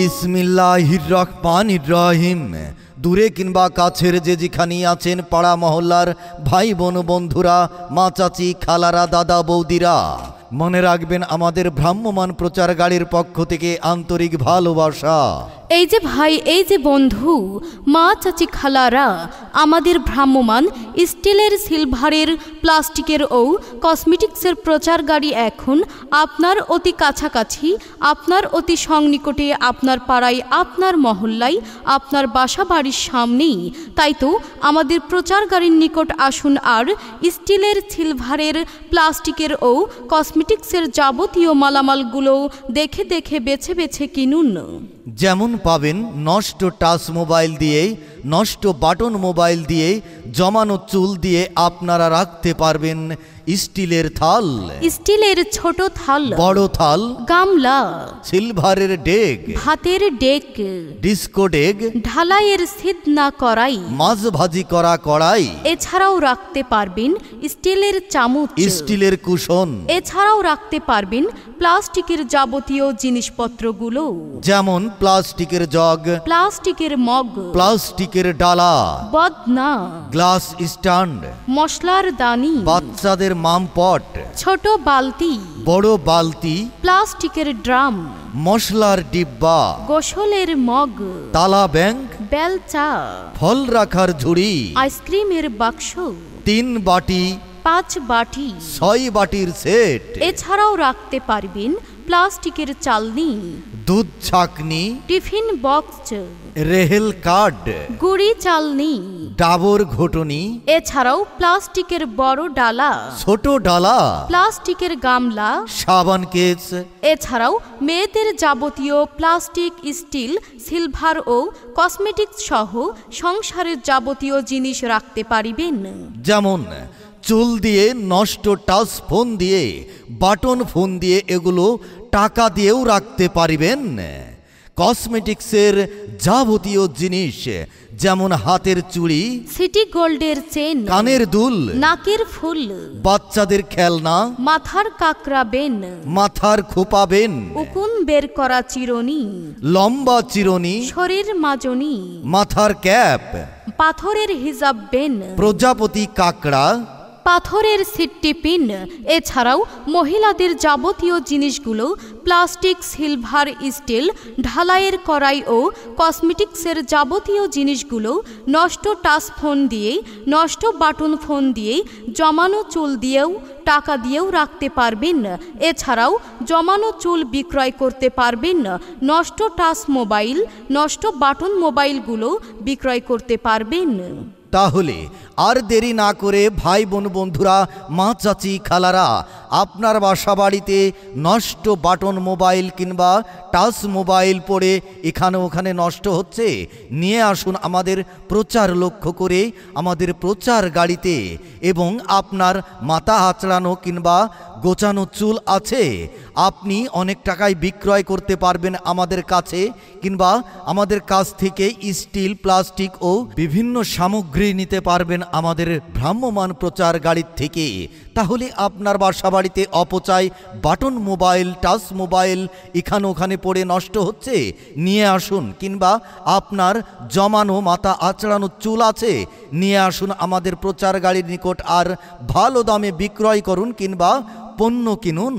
বিসমিল্লাহির রহমানির রহিম। দূরে কিংবা কাছের যে যেখানেই আছেন, পাড়া মহল্লার ভাই বোন বন্ধুরা, মা চাচি খালারা দাদা বৌদিরা, মনে রাখবেন আমাদের ভ্রাম্যমাণ প্রচার গাড়ির পক্ষ থেকে আন্তরিক ভালোবাসা। এই যে ভাই, এই যে বন্ধু, মা চাচি খালারা, আমাদের ভ্রাম্যমাণ স্টিলের, সিলভারের, প্লাস্টিকের ও কসমেটিক্সের প্রচার গাড়ি এখন আপনার অতি কাছাকাছি, আপনার অতি সংনিকটে, আপনার পাড়ায়, আপনার মহল্লায়, আপনার বাসা বাড়ির সামনেই। তাই তো আমাদের প্রচার গাড়ির নিকট আসুন আর স্টিলের, সিলভারের, প্লাস্টিকের ও কসমেটিক্সের যাবতীয় মালামালগুলো দেখে দেখে বেছে বেছে কিনুন। যেমন পাবেন নষ্ট টাচ মোবাইল দিয়ে, নষ্ট বাটন মোবাইল দিয়ে, জমানো চুল দিয়ে আপনারা রাখতে পারবেন স্টিলের থাল, স্টিলের ছোট থাল, বড় থাল, গামলা, সিলভারের ডেক, ভাতের ডেক, ডিস্কো ডেক, ঢালাইয়ের সিদনা কড়াই, মাছ ভাজি করা কড়াই, এছাড়াও রাখতে পারবেন স্টিলের চামচ, স্টিলের কুশন, এছাড়াও রাখতে পারবেন প্লাস্টিকের যাবতীয় জিনিসপত্রগুলো, যেমন প্লাস্টিকের জগ, প্লাস্টিকের মগ, প্লাস্টিকের ডালা, বদনা, গ্লাস স্ট্যান্ড, মশলার দানি, বাচ্চাদের মামপট, ছোট বালতি, বড় বালতি, প্লাস্টিকের ড্রাম, মশলার ডিব্বা, গোসলের মগ, তালা ব্যাংক, বেলচা, ফল রাখার ঝুড়ি, আইসক্রিমের বাক্স, 3 বাটি, 5 বাটি, 6 বাটির সেট, এছাড়াও রাখতে পারবেন প্লাস্টিকের চালনি, দুধ ছাকনি, টিফিন বক্স, রেহেল কার্ড, গুড়ি চালনি, ডাবর ঘটনি, এছাড়াও প্লাস্টিকের বড় ডালা, ছোট ডালা, প্লাস্টিকের গামলা, সাবান কেস, এছাড়াও মেয়েদের যাবতীয় প্লাস্টিক, স্টিল, সিলভার ও কসমেটিক্স সহ সংসারের যাবতীয় জিনিস রাখতে পারিবেন। যেমন চুল দিয়ে, নষ্ট টাচ ফোন দিয়ে, বাটন ফোন দিয়ে, এগুলো টাকা দিয়েও রাখতে পারিবেন। কসমেটিক্সের যাবতীয় জিনিস, যেমন হাতের চুড়ি, সিটি গোল্ডের চেন, কানের দুল, নাকের ফুল, বাচ্চাদের খেলনা, মাথার কাকরা বেন, মাথার খোপা বেন, উকুন বের করা চিরুনি, লম্বা চিরুনি, শরীর মাজনি, মাথার ক্যাপ, পাথরের হিজাব বেন, প্রজাপতি কাকড়া, পাথরের সিট্টি পিন, এছাড়াও মহিলাদের যাবতীয় জিনিসগুলো প্লাস্টিক, সিলভার, স্টিল, ঢালাইয়ের কড়াই ও কসমেটিক্সের যাবতীয় জিনিসগুলো নষ্ট টাচ ফোন দিয়ে, নষ্ট বাটন ফোন দিয়ে, জমানো চুল দিয়েও, টাকা দিয়েও রাখতে পারবেন। এছাড়াও জমানো চুল বিক্রয় করতে পারবেন। নষ্ট টাচ মোবাইল, নষ্ট বাটন মোবাইলগুলো বিক্রয় করতে পারবেন। তাহলে আর দেরি না করে ভাই বোন বন্ধুরা, মা চাচি খালারা, আপনার বাসা বাড়িতে নষ্ট বাটন মোবাইল কিংবা টাচ মোবাইল পড়ে এখানে ওখানে নষ্ট হচ্ছে, নিয়ে আসুন আমাদের প্রচার লক্ষ্য করে আমাদের প্রচার গাড়িতে। এবং আপনার মাথা আঁচড়ানো কিংবা গোছানো চুল আছে, আপনি অনেক টাকায় বিক্রয় করতে পারবেন আমাদের কাছে, কিংবা আমাদের কাছ থেকে স্টিল, প্লাস্টিক ও বিভিন্ন সামগ্রী নিতে পারবেন আমাদের ভ্রাম্যমাণ প্রচার গাড়ির থেকে। তাহলে আপনার বাসা বাড়িতে অপচয় বাটন মোবাইল, টাচ মোবাইল এখানে ওখানে পড়ে নষ্ট হচ্ছে, নিয়ে আসুন। কিংবা আপনার জমানো মাথা আঁচড়ানো চুল আছে, নিয়ে আসুন আমাদের প্রচার গাড়ির নিকট আর ভালো দামে বিক্রয় করুন কিংবা পণ্য কিনুন।